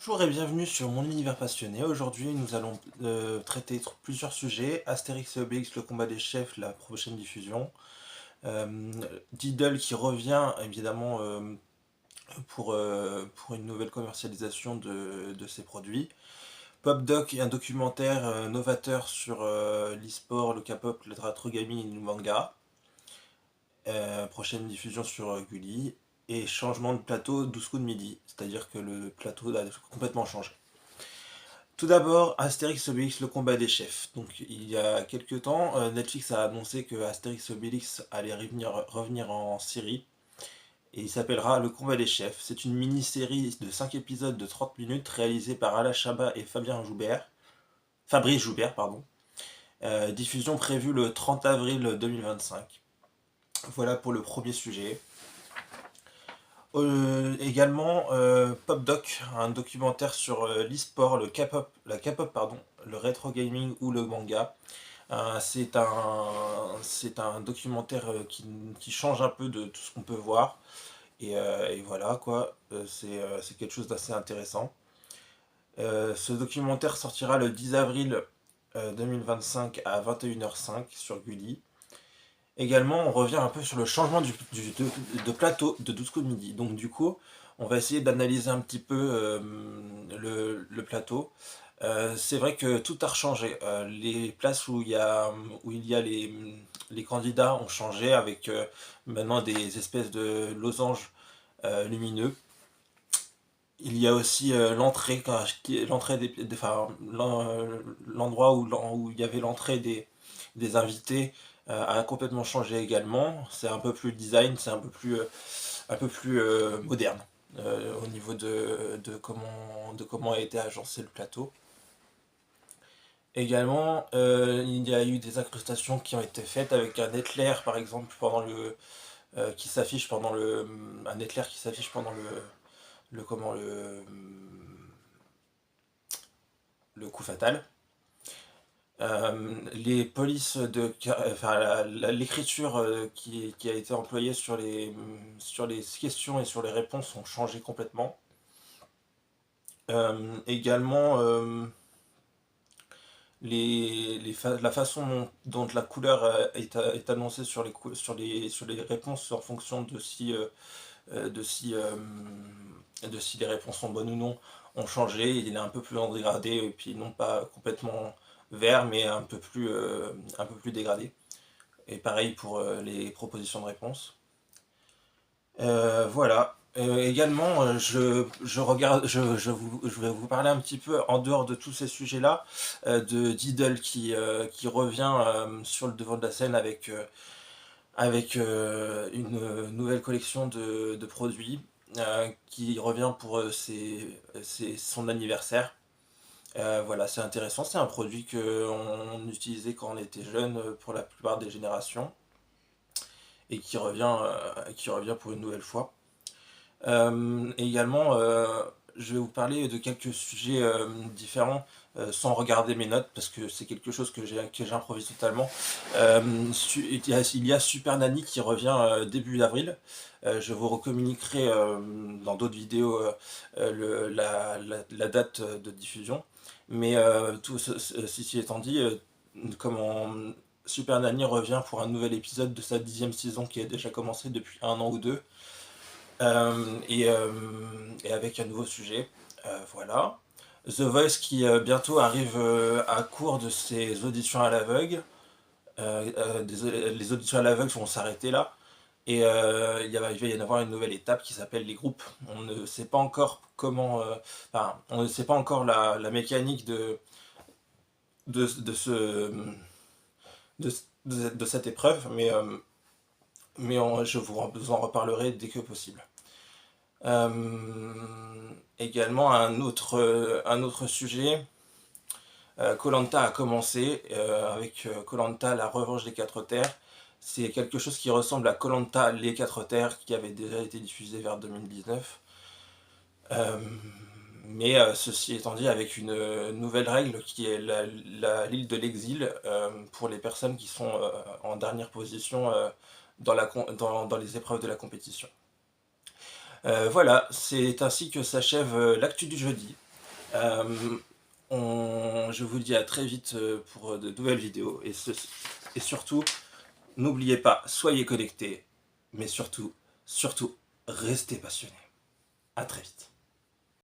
Bonjour et bienvenue sur mon univers passionné. Aujourd'hui, nous allons traiter plusieurs sujets. Astérix et Obélix, le combat des chefs, la prochaine diffusion. Diddle qui revient évidemment pour une nouvelle commercialisation de ses produits. Pop Doc, un documentaire novateur sur l'e-sport, le K-pop, le retro gaming et le manga. Prochaine diffusion sur Gulli. Et changement de plateau 12 coups de midi, c'est-à-dire que le plateau a complètement changé. Tout d'abord, Astérix Obélix, le combat des chefs. Donc, il y a quelques temps, Netflix a annoncé que Astérix Obélix allait revenir en série. Et il s'appellera Le combat des chefs. C'est une mini-série de 5 épisodes de 30 minutes réalisée par Alain Chabat et Fabrice Joubert, pardon. Diffusion prévue le 30 avril 2025. Voilà pour le premier sujet. Également, Pop Doc, un documentaire sur l'e-sport, la K-pop, pardon, le rétro gaming ou le manga. C'est un documentaire qui change un peu de tout ce qu'on peut voir. Et voilà quoi, c'est quelque chose d'assez intéressant. Ce documentaire sortira le 10 avril 2025 à 21h05 sur Gulli. Également, on revient un peu sur le changement de plateau de 12 coups de midi. Donc du coup, on va essayer d'analyser un petit peu le plateau. C'est vrai que tout a rechangé. Les places où il y a les candidats ont changé avec maintenant des espèces de losanges lumineux. Il y a aussi l'entrée l'endroit où il y avait l'entrée des invités a complètement changé également. C'est un peu plus design, c'est un peu plus moderne au niveau de comment a été agencé le plateau. Également, il y a eu des incrustations qui ont été faites avec un éclair, par exemple, qui s'affiche pendant un éclair qui s'affiche pendant le comment le coup fatal. Les polices enfin l'écriture qui a été employée sur les questions et sur les réponses ont changé complètement. Également, la façon dont la couleur est annoncée sur les réponses en fonction de si, euh, de si les réponses sont bonnes ou non ont changé. Il est un peu plus en dégradé, et puis non pas complètement vert, mais un peu plus dégradé. Et pareil pour les propositions de réponse. Voilà. Également, je vais vous parler un petit peu en dehors de tous ces sujets-là, de Diddle qui revient sur le devant de la scène avec une nouvelle collection de produits qui revient pour son anniversaire. Voilà, c'est intéressant, c'est un produit qu'on utilisait quand on était jeune pour la plupart des générations et qui revient pour une nouvelle fois. Également, je vais vous parler de quelques sujets différents sans regarder mes notes parce que c'est quelque chose que j'improvise totalement. Il y a Super Nanny qui revient début d'avril. Je vous recommuniquerai dans d'autres vidéos la date de diffusion. Mais ceci étant dit, comment Super Nanny revient pour un nouvel épisode de sa 10e saison qui a déjà commencé depuis un an ou deux. Et avec un nouveau sujet. Voilà. The Voice qui bientôt arrive à court de ses auditions à l'aveugle. Les auditions à l'aveugle vont s'arrêter là. Et il va y en avoir une nouvelle étape qui s'appelle les groupes. On ne sait pas encore enfin, on ne sait pas encore la mécanique de, ce, de cette épreuve, je vous en reparlerai dès que possible. Également un autre sujet, koh a commencé avec koh la revanche des quatre terres. C'est quelque chose qui ressemble à koh les quatre terres qui avait déjà été diffusé vers 2019. Mais ceci étant dit avec une nouvelle règle qui est l'île de l'exil pour les personnes qui sont en dernière position dans les épreuves de la compétition. Voilà, c'est ainsi que s'achève l'actu du jeudi. Euh, je vous dis à très vite pour de nouvelles vidéos. Et surtout, n'oubliez pas, soyez connectés, mais surtout, restez passionnés. À très vite.